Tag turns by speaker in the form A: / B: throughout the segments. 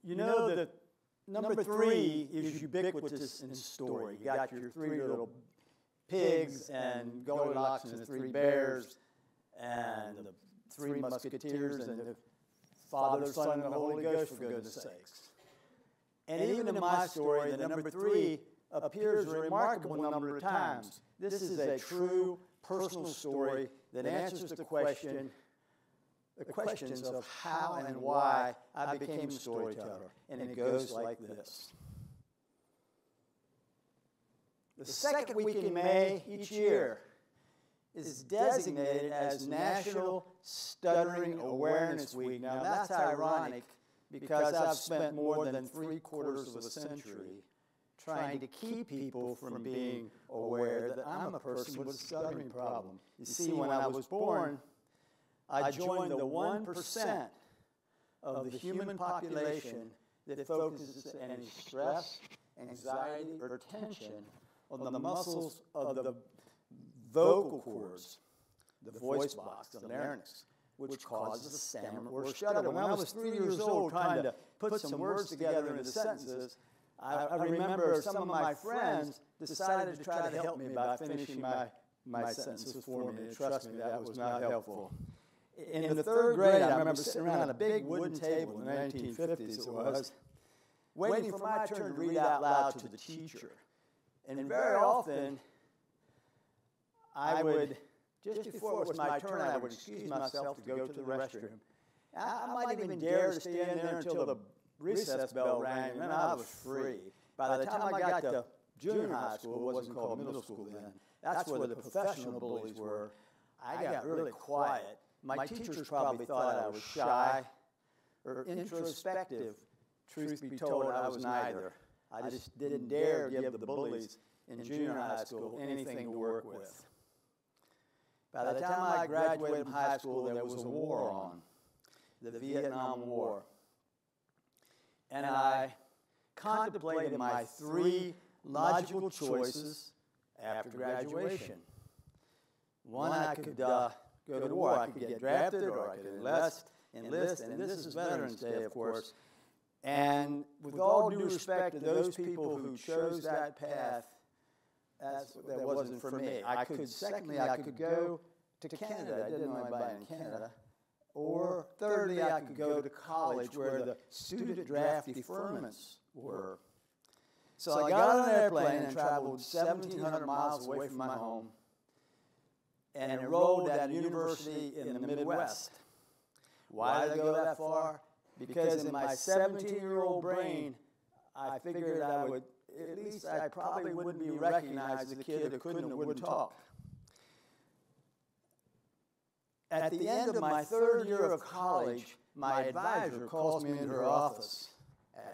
A: You know that number 3 is ubiquitous in story. You got your 3 little pigs and Goldilocks and the 3 bears and the 3 musketeers and the Father, Son, and the Holy Ghost, for goodness sakes. And even in my story, the number 3 appears a remarkable number of times. This is a true personal story that answers the questions of how and why I became a storyteller. And it goes like this. The second week in May each year is designated as National Stuttering Awareness Week. Now that's ironic because I've spent more than 3/4 of a century trying to keep people from being aware that I'm a person with a stuttering problem. You see, when I was born, I joined the 1% of the human population that focuses any stress, anxiety, or tension on the muscles of the vocal cords, the voice box, the larynx, which causes a stammer or stutter. When I was 3 years old trying to put some words together into sentences, I remember some of my friends decided to try to help me by finishing my sentences for me. And trust me, that was not helpful. In the 3rd grade, I remember sitting around a big wooden table in the 1950s it was, waiting for my turn to read out loud to the teacher. And very often, I would, just before it was my turn, I would excuse myself to go to the restroom. I might even dare to stand there until the recess bell rang, and then I was free. By the time I got to junior high school, it wasn't called middle school then, that's where the professional bullies were, I got really quiet. My teachers probably thought I was shy or introspective. Truth be told, I was neither. I just didn't dare give the bullies in junior high school anything to work with. By the time I graduated from high school, there was a war on, the Vietnam War. And I contemplated my 3 logical choices after graduation. One, I could go to war. I could get drafted, or I could enlist, and this is Veterans Day, of course. And with all due respect to those people who chose that path, that wasn't for me. Secondly, I could go to Canada. I didn't know anybody in Canada. Or thirdly, I could go to college where the student draft deferments were. So I got on an airplane and traveled 1,700 miles away from my home and enrolled at a university in the Midwest. Why did I go that far? Because in my 17-year-old brain, I figured I probably wouldn't be recognized as a kid who couldn't or wouldn't talk. At the end of my 3rd year of college, my advisor calls me into her office.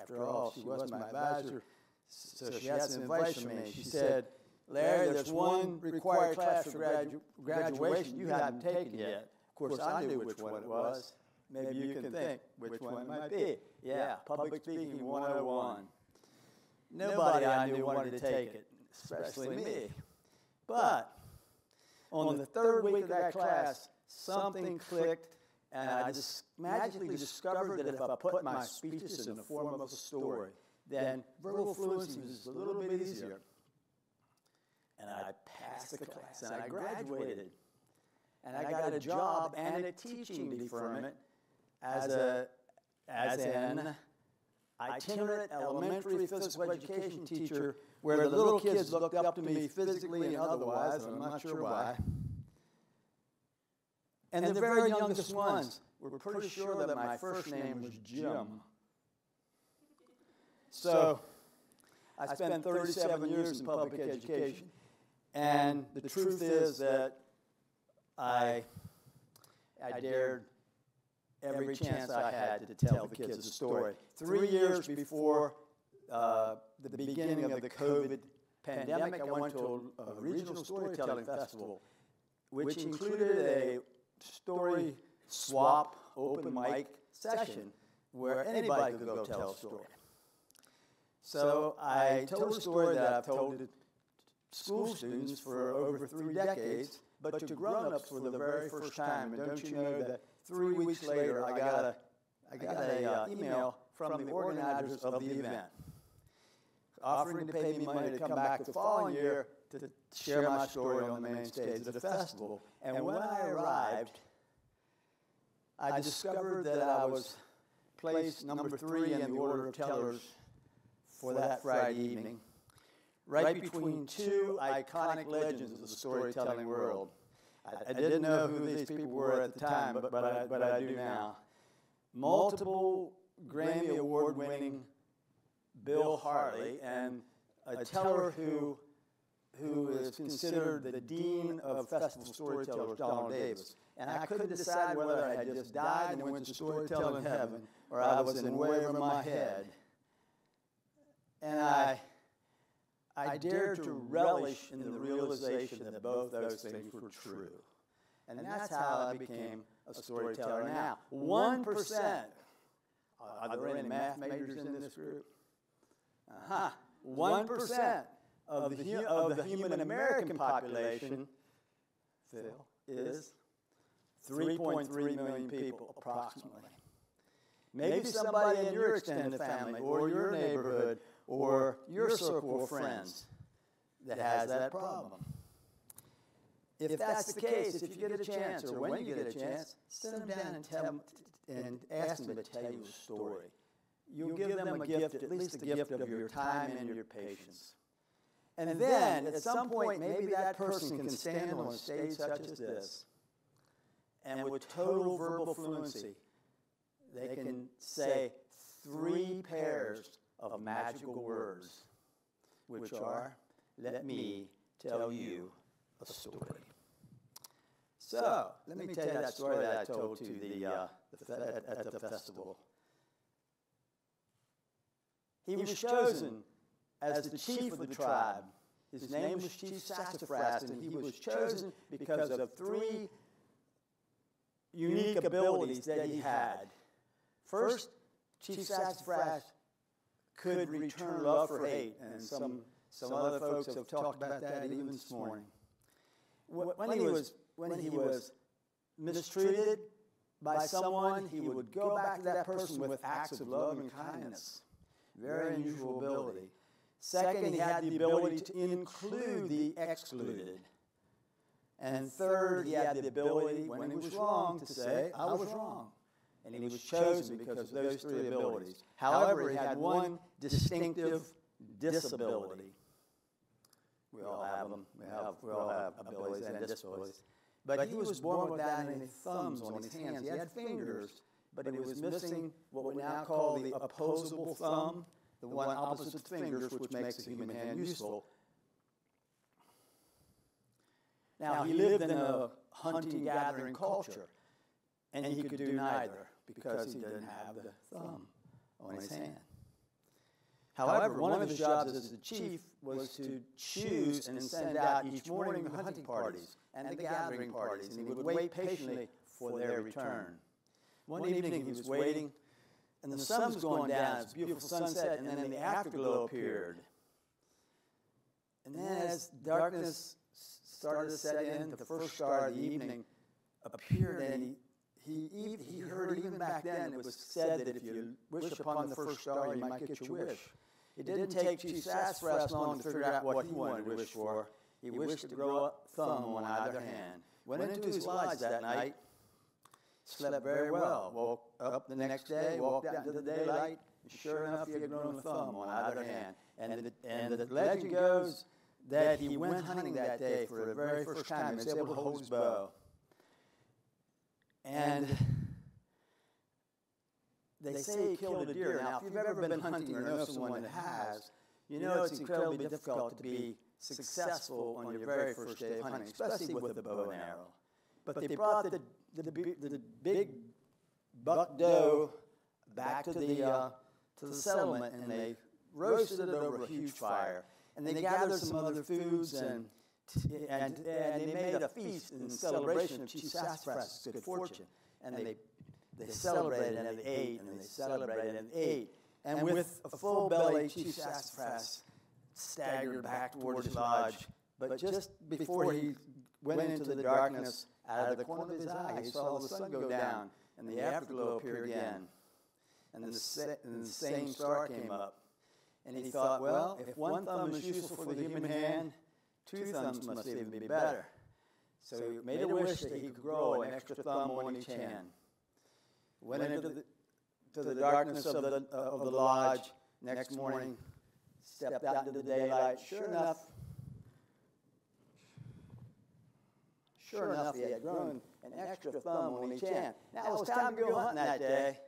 A: After all, she was my advisor, so she had some advice for me. She said, "Larry, there's one required class for graduation you haven't taken yet." Of course, I knew which one it was. Maybe you can think which one it might be. Yeah, Public Speaking 101. Nobody I knew wanted to take it, especially me. But on the 3rd week of that class, something clicked, and I just magically discovered that if I put my speeches in the form of a story, then verbal fluency was a little bit easier. And I passed the class, and I graduated. And I got a job and a teaching deferment as an itinerant elementary physical education teacher where the little kids looked up to me physically and otherwise, and I'm not sure why. And the very youngest ones were pretty sure that my first name was Jim. So I spent 37 years in public education, and the truth is that I dared every chance I had to tell the kids a story. 3 years before the beginning of the COVID pandemic, I went to a regional storytelling festival, which included a story swap open mic session where anybody could go tell a story. So I told a story that I've told to school students for over 3 decades, but to grown-ups for the very first time. And don't you know that 3 weeks later I got an email from the organizers of the event, offering to pay me money to come back the following year to share my story on the main stage of the festival. And when I arrived, I discovered that I was placed number 3 in the order of tellers for that Friday evening, right between 2 iconic legends of the storytelling world. I didn't know who these people were at the time, but I do now. Multiple Grammy Award-winning Bill Harley, and a teller who is considered the dean of festival storytellers, Donald Davis. And I couldn't decide whether I had just died and went to storytelling heaven, or I was in way over my head. And I dared to relish in the realization that both those things were true. And that's how I became a storyteller. Now, 1%, are there any math majors in this group? 1% of the human American population, Phil, is 3.3 million people, approximately. Maybe somebody in your extended family, or your neighborhood, or your circle of friends that has that problem. If that's the case, if you get a chance, or when you get a chance, sit them down and ask them to tell you a story. You'll give them a gift, at least a gift of your time and your patience. And then, at some point, maybe that person can stand on a stage such as this, and with total verbal fluency, they can say 3 pairs of magical words, which are, let me tell you a story. So, let me tell you that story that I told to at the festival. He was chosen as the chief of the tribe. His name was Chief Sassafras, and he was chosen because of 3 unique abilities that he had. First, Chief Sassafras could return love for hate, and some other folks have talked about that even this morning. When he was mistreated by someone, he would go back to that person with acts of love and kindness. Very unusual ability. Second, he had the ability to include the excluded. And third, he had the ability, when he was wrong, to say, I was wrong. And he was chosen because of those 3 abilities. However, he had one distinctive disability. We all have them. We all have abilities and disabilities. But he was born without any thumbs on his hands. He had fingers, but he was missing what we now call the opposable thumb, the one opposite fingers, which makes the human hand useful. Now, he lived in a hunting-gathering culture, and he could do neither because he didn't have the thumb on his hand. However, one of his jobs as the chief was to choose and send out each morning the hunting parties and the gathering parties, and he would wait patiently for their return. One evening he was waiting, and the sun was going down. It was a beautiful sunset, and then the afterglow appeared. And then as darkness started to set in, the first star of the evening appeared, and he heard even back then it was said that if you wish upon the first star, you might get your wish. It didn't take Chief Sassafras long to figure out what he wanted to wish for. He wished to grow a thumb on either hand. Went into his lodge that night, slept very well, woke up the next day, walked out into the daylight, and sure enough, he had grown a thumb on either hand. And the legend goes that he went hunting that day for the very first time. He was able to hold his bow. And they say he killed a deer. Now, if you've ever been hunting or know someone that has, you know it's incredibly difficult to be successful on your very first day of hunting, especially with a bow and arrow. But they brought the big buck doe back to the settlement, and they roasted it over a huge fire. And they gathered some other foods, and they made a feast in celebration of Chief Sassafras' good fortune. And they celebrated and they ate, and they celebrated and ate. And with a full belly, Chief Sassafras staggered back towards his lodge. But just before he went into the darkness, out of the corner of his eye, he saw the sun go down, and the afterglow appear again. and the same star came up. And he thought, well, if one thumb is useful for the human hand, two thumbs must even be better. So he made a wish that he could grow an extra thumb on each hand. Went into the darkness of the lodge next morning, stepped out into the daylight. Sure enough, he had grown an extra thumb on each hand. Now it was time to go hunting that day.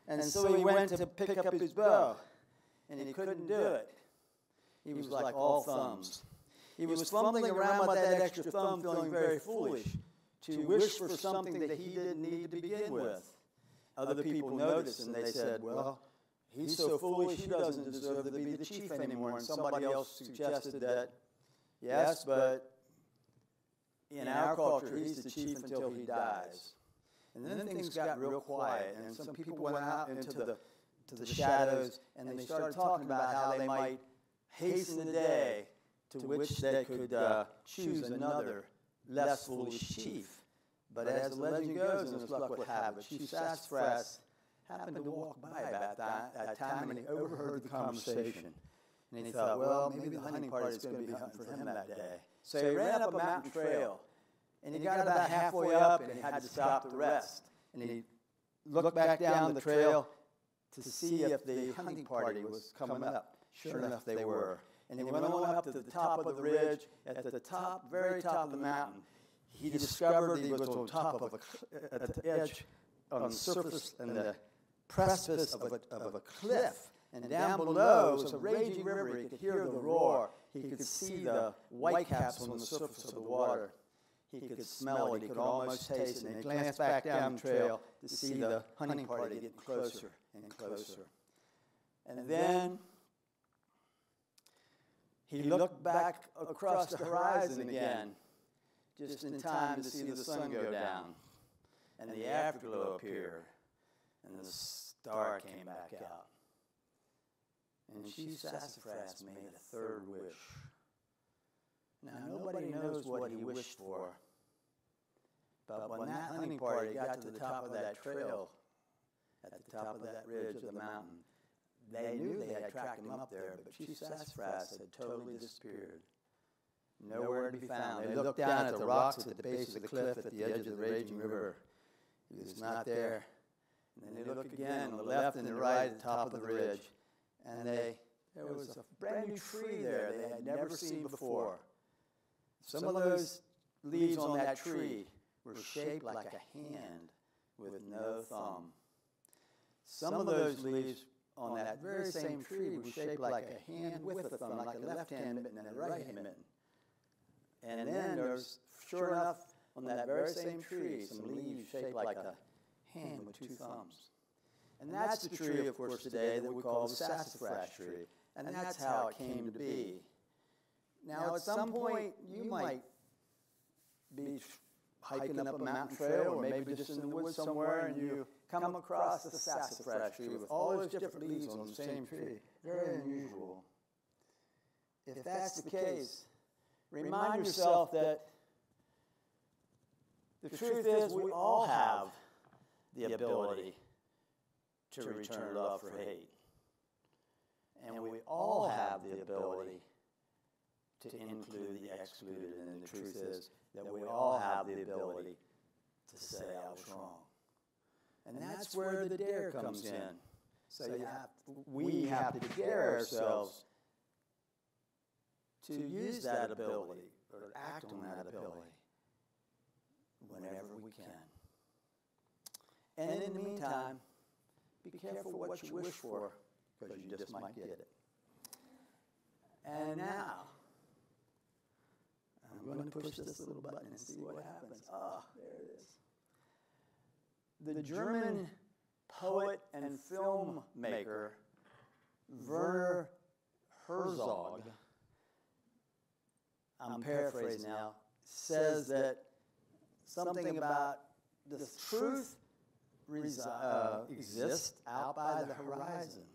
A: And so he went to pick up his bow, and he couldn't do it. He was like all thumbs. He was fumbling around with that extra thumb, feeling very foolish, to wish for something that he didn't need to begin with. Other people noticed, and they said, well, he's so foolish, he doesn't deserve to be the chief anymore. And somebody else suggested that, yes, but in our culture, he's the chief until he dies. And then things got real quiet, and some people went out into the shadows, and they started talking about how they might hasten the day to which they could choose another, less foolish chief. But as the legend goes, and as luck would have it, Chief Sassafras happened to walk by about that time, and he overheard the conversation. And he thought, well, maybe the hunting party is going to be hunting for him that day. So he ran up a mountain trail, and he got about halfway up, and he had to stop to rest. And he looked back down the trail to see if the hunting party was coming up. Sure enough, they were. And he went on up to the top of the ridge. At the top, very top of the mountain, he discovered he was on top of at the edge, on the surface and the precipice of a cliff. And down below was a raging river. He could hear the roar. He could see the whitecaps on the surface of the water. He could smell it. He could almost taste it. And he glanced back down the trail to see the hunting party getting closer and closer. And then he looked back across the horizon again, just in time to see the sun go down, and the afterglow appear, and the star came back out. And Chief Sassafras made a third wish. Now, nobody knows what he wished for, but when that hunting party got to the top of that trail, at the top of that ridge of the mountain, they knew they had tracked him up there, but Chief Sassafras had totally disappeared. Nowhere to be found. They looked down at the rocks at the base of the cliff at the edge of the raging river. He was not there. And then they looked again on the left and the right at the top of the ridge. And there was a brand new tree there they had never seen before. Some of those leaves on that tree were shaped like a hand with no thumb. Some of those leaves on that very same tree were shaped like a hand with a thumb, like a left hand mitten and a right hand mitten. And then there's, sure enough, on that very same tree, some leaves shaped like a hand with two thumbs. And that's the tree, of course, today that we call the sassafras tree. And that's how it came to be. Now, at some point, you might be hiking up a mountain trail, or maybe just in the woods somewhere, and you come across the sassafras tree with all those different leaves on the same tree. Very unusual. If that's the case, remind yourself that the truth is we all have the ability to return love for hate. And we all have the ability to include the excluded. And the truth is that we all have the ability to say I was wrong. And that's where the dare comes in. So we have to dare ourselves to use that ability or act on that ability whenever we can. And in the meantime, be careful what you wish for, because you just might get it. And now, I'm going to push this little button and see what happens. Ah, there it is. The German poet and filmmaker Werner Herzog, I'm paraphrasing now, says that something about the truth exists out by the horizon.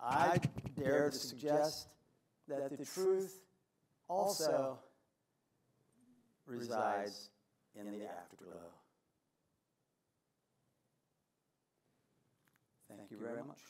A: I dare to suggest that the truth also resides in the afterglow. Thank you. Thank you very much.